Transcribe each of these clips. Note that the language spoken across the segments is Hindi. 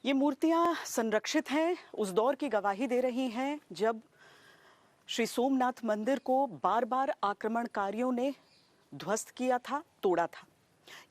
ये मूर्तियां संरक्षित हैं, उस दौर की गवाही दे रही हैं जब श्री सोमनाथ मंदिर को बार बार आक्रमणकारियों ने ध्वस्त किया था, तोड़ा था।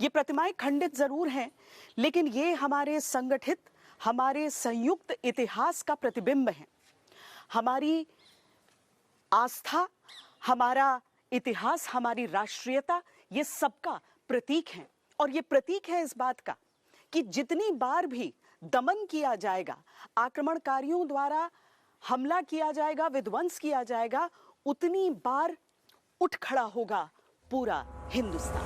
ये प्रतिमाएं खंडित जरूर हैं, लेकिन ये हमारे संगठित, हमारे संयुक्त इतिहास का प्रतिबिंब है। हमारी आस्था, हमारा इतिहास, हमारी राष्ट्रीयता, ये सबका प्रतीक है। और ये प्रतीक है इस बात का कि जितनी बार भी दमन किया जाएगा, आक्रमणकारियों द्वारा हमला किया जाएगा, विध्वंस किया जाएगा, उतनी बार उठ खड़ा होगा पूरा हिंदुस्तान।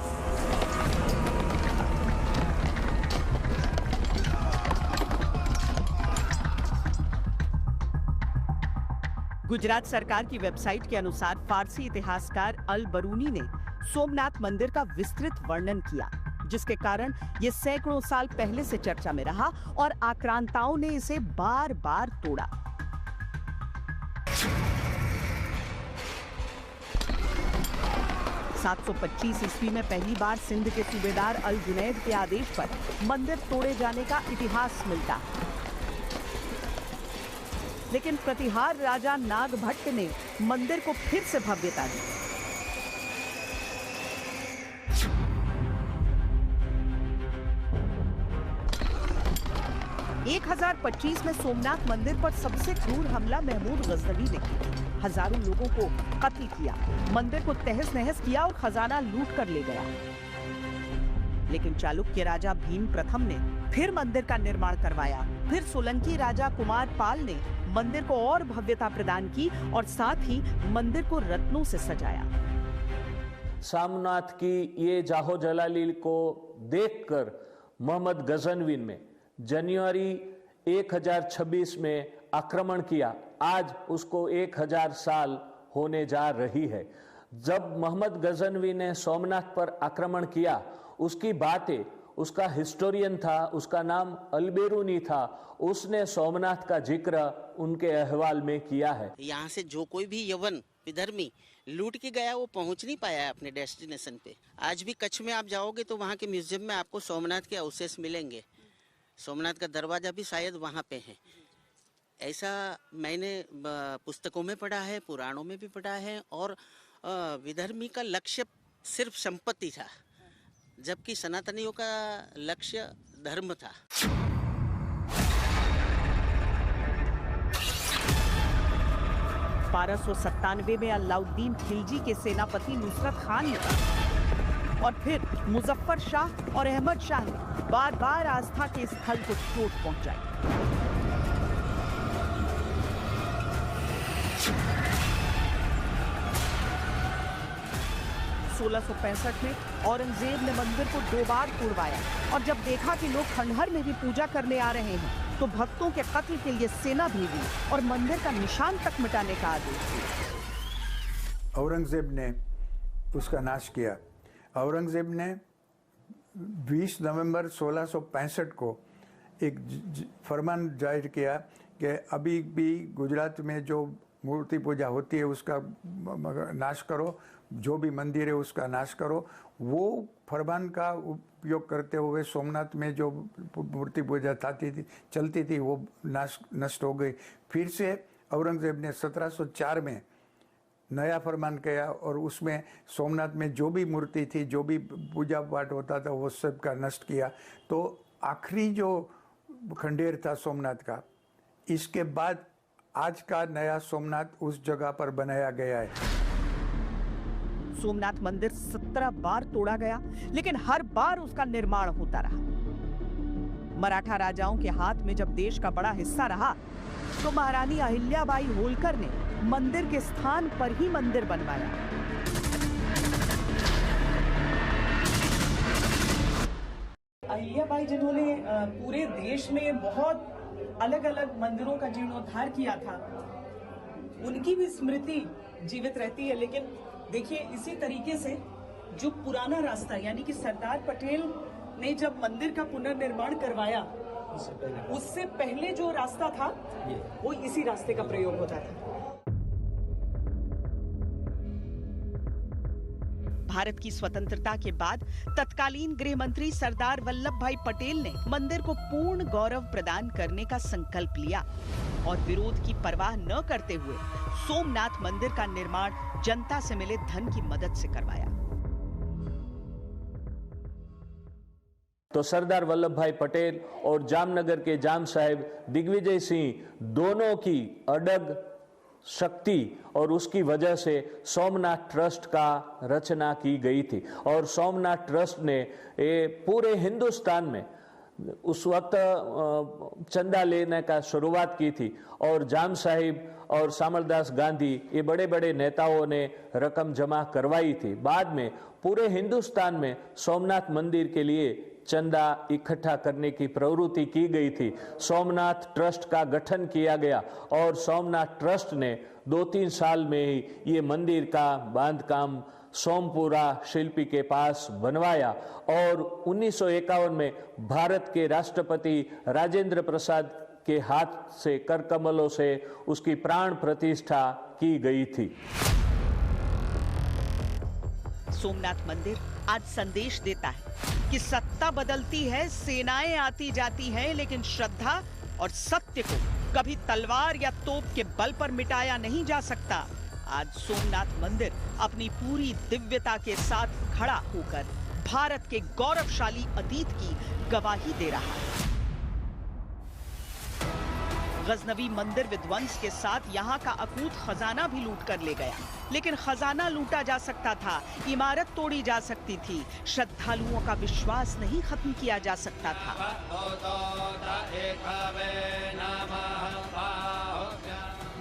गुजरात सरकार की वेबसाइट के अनुसार फारसी इतिहासकार अल बरूनी ने सोमनाथ मंदिर का विस्तृत वर्णन किया, जिसके कारण ये सैकड़ों साल पहले से चर्चा में रहा और आक्रांताओं ने इसे बार बार तोड़ा। ईस्वी में पहली बार सिंध के सूबेदार अल जुनैद के आदेश पर मंदिर तोड़े जाने का इतिहास मिलता है। लेकिन प्रतिहार राजा नागभट्ट ने मंदिर को फिर से भव्यता दी। एक 1025 में सोमनाथ मंदिर पर सबसे क्रूर हमला महमूद गजनवी ने किया। हजारों लोगों को कत्ल किया, मंदिर को तहस नहस किया और खजाना लूट कर ले गया। लेकिन चालुक्य राजा भीम प्रथम ने फिर मंदिर का निर्माण करवाया। फिर सोलंकी राजा कुमार पाल ने मंदिर को और भव्यता प्रदान की और साथ ही मंदिर को रत्नों से सजाया। सोमनाथ की ये जाहो जलाली को देखकर मोहम्मद गजनवी ने जनवरी 1026 में आक्रमण किया। आज उसको 1000 साल होने जा रही है। जब मोहम्मद गजनवी ने सोमनाथ पर आक्रमण किया, उसकी बातें, उसका हिस्टोरियन था, उसका नाम अलबेरूनी था, उसने सोमनाथ का जिक्र उनके अहवाल में किया है। यहाँ से जो कोई भी यवन विधर्मी लूट के गया, वो पहुंच नहीं पाया है अपने डेस्टिनेशन पे। आज भी कच्छ में आप जाओगे तो वहाँ के म्यूजियम में आपको सोमनाथ के अवशेष मिलेंगे। सोमनाथ का दरवाजा भी शायद वहाँ पे है। ऐसा मैंने पुस्तकों में पढ़ा है, पुराणों में भी पढ़ा है। और विधर्मी का लक्ष्य सिर्फ संपत्ति था, जबकि सनातनियों का लक्ष्य धर्म था। बारह में अलाउद्दीन खिलजी के सेनापति नुसरत खान ने और फिर मुजफ्फर शाह और अहमद शाह ने बार बार आस्था के स्थल को चोट पहुंचाई। में औरंगजेब ने मंदिर को 2 बार तोड़वाया और जब देखा कि लोग खंडहर में भी पूजा करने आ रहे हैं, तो भक्तों के कत्ल के लिए सेना भेजी और मंदिर का निशान तक मिटाने का आदेश दिया। औरंगजेब ने उसका नाश किया। औरंगजेब ने 20 नवंबर 1665 को एक फरमान जाहिर किया कि अभी भी गुजरात में जो मूर्ति पूजा होती है उसका नाश करो, जो भी मंदिर है उसका नाश करो। वो फरमान का उपयोग करते हुए सोमनाथ में जो मूर्ति पूजा चलती थी वो नष्ट हो गई। फिर से औरंगजेब ने 1704 में नया फरमान किया और उसमें सोमनाथ में जो भी मूर्ति थी, जो भी पूजा पाठ होता था, वो सब का नष्ट किया। तो आखिरी जो खंडेर था सोमनाथ का, इसके बाद आज का नया सोमनाथ उस जगह पर बनाया गया है। सोमनाथ मंदिर 17 बार तोड़ा गया, लेकिन हर बार उसका निर्माण होता रहा। मराठा राजाओं के हाथ में जब देश का बड़ा हिस्सा रहा, तो महारानी अहिल्याबाई होलकर ने मंदिर के स्थान पर ही मंदिर बनवाया। अहिल्याबाई जिन्होंने पूरे देश में बहुत अलग अलग मंदिरों का जीर्णोद्धार किया था, उनकी भी स्मृति जीवित रहती है। लेकिन देखिए, इसी तरीके से जो पुराना रास्ता, यानी कि सरदार पटेल ने जब मंदिर का पुनर्निर्माण करवाया, उससे पहले जो रास्ता था वो इसी रास्ते का प्रयोग होता था। भारत की स्वतंत्रता के बाद तत्कालीन गृह मंत्री सरदार वल्लभ भाई पटेल ने मंदिर को पूर्ण गौरव प्रदान करने का संकल्प लिया और विरोध की परवाह न करते हुए सोमनाथ मंदिर का निर्माण जनता से मिले धन की मदद से करवाया। तो सरदार वल्लभ भाई पटेल और जामनगर के जाम साहेब दिग्विजय सिंह दोनों की अडग शक्ति और उसकी वजह से सोमनाथ ट्रस्ट का रचना की गई थी और सोमनाथ ट्रस्ट ने पूरे हिंदुस्तान में उस वक्त चंदा लेने का शुरुआत की थी और जाम साहिब और सामलदास गांधी ये बड़े बड़े नेताओं ने रकम जमा करवाई थी। बाद में पूरे हिंदुस्तान में सोमनाथ मंदिर के लिए चंदा इकट्ठा करने की प्रवृत्ति की गई थी। सोमनाथ ट्रस्ट का गठन किया गया और सोमनाथ ट्रस्ट ने 2-3 साल में ही ये मंदिर का बांधकाम सोमपुरा शिल्पी के पास बनवाया और 1951 में भारत के राष्ट्रपति राजेंद्र प्रसाद के हाथ से कर कमलों से उसकी प्राण प्रतिष्ठा की गई थी। सोमनाथ मंदिर आज संदेश देता है कि सत्ता बदलती है, सेनाएं आती जाती हैं, लेकिन श्रद्धा और सत्य को कभी तलवार या तोप के बल पर मिटाया नहीं जा सकता। आज सोमनाथ मंदिर अपनी पूरी दिव्यता के साथ खड़ा होकर भारत के गौरवशाली अतीत की गवाही दे रहा है। गजनवी मंदिर विध्वंस के साथ यहाँ का अकूत खजाना भी लूट कर ले गया, लेकिन खजाना लूटा जा सकता था, इमारत तोड़ी जा सकती थी, श्रद्धालुओं का विश्वास नहीं खत्म किया जा सकता था।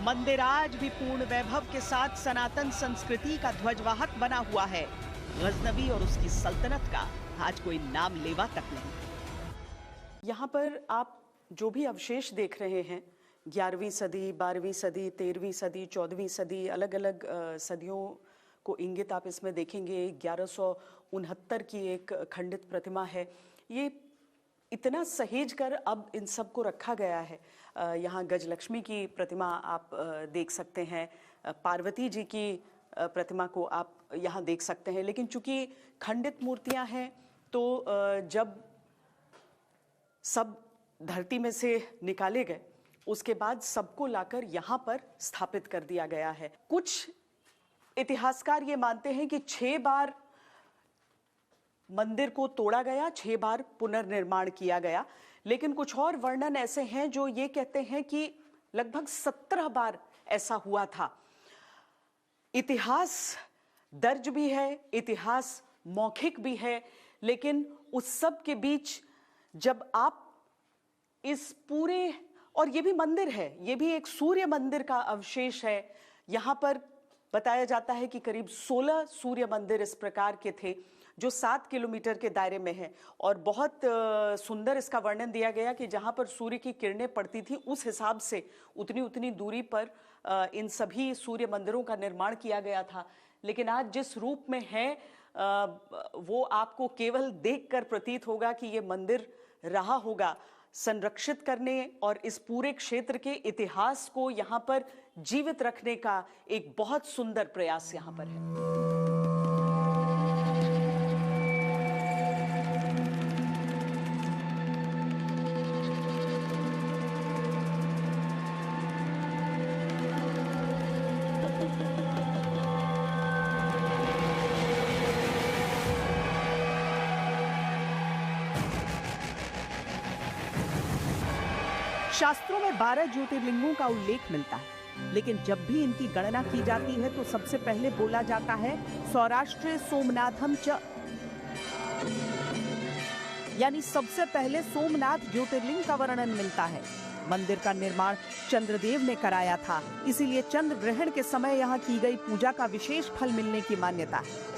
मंदिर आज भी पूर्ण वैभव के साथ सनातन संस्कृति का ध्वजवाहक बना हुआ है। गजनवी और उसकी सल्तनत का आज कोई नाम लेवा तक नहीं। यहाँ पर आप जो भी अवशेष देख रहे हैं, 11वीं सदी, 12वीं सदी, 13वीं सदी, 14वीं सदी, अलग अलग सदियों को इंगित आप इसमें देखेंगे। 1169 की एक खंडित प्रतिमा है। ये इतना सहेज कर अब इन सब को रखा गया है। यहाँ गजलक्ष्मी की प्रतिमा आप देख सकते हैं, पार्वती जी की प्रतिमा को आप यहाँ देख सकते हैं। लेकिन चूंकि खंडित मूर्तियाँ हैं तो जब सब धरती में से निकाले गए उसके बाद सबको लाकर यहाँ पर स्थापित कर दिया गया है। कुछ इतिहासकार ये मानते हैं कि 6 बार मंदिर को तोड़ा गया, 6 बार पुनर्निर्माण किया गया, लेकिन कुछ और वर्णन ऐसे हैं जो ये कहते हैं कि लगभग 17 बार ऐसा हुआ था। इतिहास दर्ज भी है, इतिहास मौखिक भी है, लेकिन उस सब के बीच जब आप इस पूरे, और ये भी मंदिर है, ये भी एक सूर्य मंदिर का अवशेष है। यहाँ पर बताया जाता है कि करीब 16 सूर्य मंदिर इस प्रकार के थे जो 7 किलोमीटर के दायरे में है। और बहुत सुंदर इसका वर्णन दिया गया कि जहाँ पर सूर्य की किरणें पड़ती थी उस हिसाब से उतनी दूरी पर इन सभी सूर्य मंदिरों का निर्माण किया गया था। लेकिन आज जिस रूप में है वो आपको केवल देखकर प्रतीत होगा कि ये मंदिर रहा होगा। संरक्षित करने और इस पूरे क्षेत्र के इतिहास को यहाँ पर जीवित रखने का एक बहुत सुंदर प्रयास यहाँ पर है। शास्त्रों में 12 ज्योतिर्लिंगों का उल्लेख मिलता है, लेकिन जब भी इनकी गणना की जाती है तो सबसे पहले बोला जाता है सौराष्ट्र सोमनाथम च, यानी सबसे पहले सोमनाथ ज्योतिर्लिंग का वर्णन मिलता है। मंदिर का निर्माण चंद्रदेव ने कराया था, इसीलिए चंद्र ग्रहण के समय यहाँ की गई पूजा का विशेष फल मिलने की मान्यता है।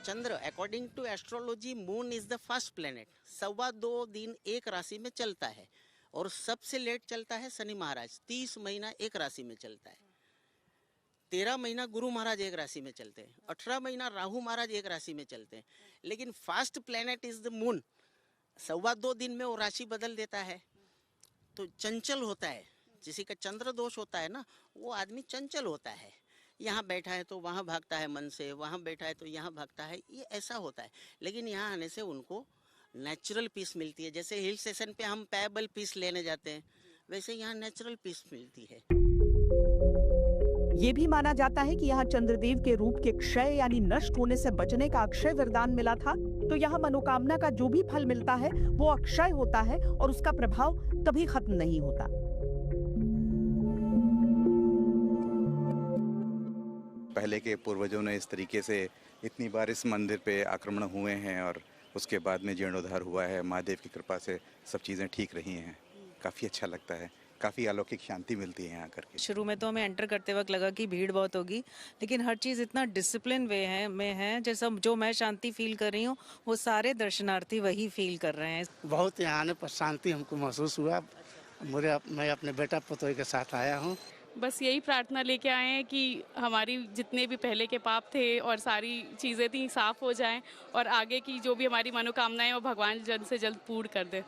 चंद्र according to astrology moon is the first planet. 2.25 दिन एक राशि में चलता है और सबसे लेट चलता है शनि महाराज, 30 महीना एक राशि में चलता है। 13 महीना गुरु महाराज एक राशि में चलते हैं, 18 महीना राहु महाराज एक राशि में चलते हैं। लेकिन first planet is the moon. 2.25 दिन में वो राशि बदल देता है, तो चंचल होता है। किसी का चंद्र दोष होता है ना, वो आदमी चंचल होता है, यहाँ बैठा है तो वहाँ भागता है मन से, वहाँ बैठा है तो यहाँ भागता है, ये ऐसा होता है। लेकिन यहाँ आने से उनको नेचुरल पीस मिलती है। जैसे हिल स्टेशन पे हम पेएबल पीस लेने जाते हैं, वैसे यहाँ नेचुरल पीस मिलती है। ये भी माना जाता है कि यहाँ चंद्रदेव के रूप के क्षय यानी नष्ट होने से बचने का अक्षय वरदान मिला था। तो यहाँ मनोकामना का जो भी फल मिलता है वो अक्षय होता है और उसका प्रभाव कभी खत्म नहीं होता। पहले के पूर्वजों ने इस तरीके से इतनी बार इस मंदिर पे आक्रमण हुए हैं और उसके बाद में जीर्णोद्धार हुआ है। महादेव की कृपा से सब चीज़ें ठीक रही हैं। काफ़ी अच्छा लगता है, काफ़ी अलौकिक शांति मिलती है यहाँ करके। शुरू में तो हमें एंटर करते वक्त लगा कि भीड़ बहुत होगी, लेकिन हर चीज़ इतना डिसिप्लिन में है जैसा जो मैं शांति फील कर रही हूँ वो सारे दर्शनार्थी वही फील कर रहे हैं। बहुत यहाँ आने पर शांति हमको महसूस हुआ। मैं अपने बेटा पुतोई के साथ आया हूँ। बस यही प्रार्थना लेके आए हैं कि हमारी जितने भी पहले के पाप थे और सारी चीज़ें थी साफ हो जाएं और आगे की जो भी हमारी मनोकामनाएं वो भगवान जल्द से जल्द पूर्ण कर दे।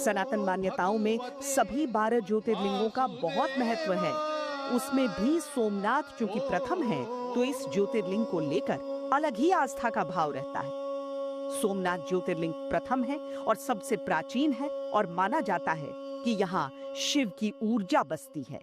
सनातन मान्यताओं में सभी 12 ज्योतिर्लिंगों का बहुत महत्व है। उसमें भी सोमनाथ चूंकि प्रथम है तो इस ज्योतिर्लिंग को लेकर अलग ही आस्था का भाव रहता है। सोमनाथ ज्योतिर्लिंग प्रथम है और सबसे प्राचीन है और माना जाता है कि यहाँ शिव की ऊर्जा बसती है।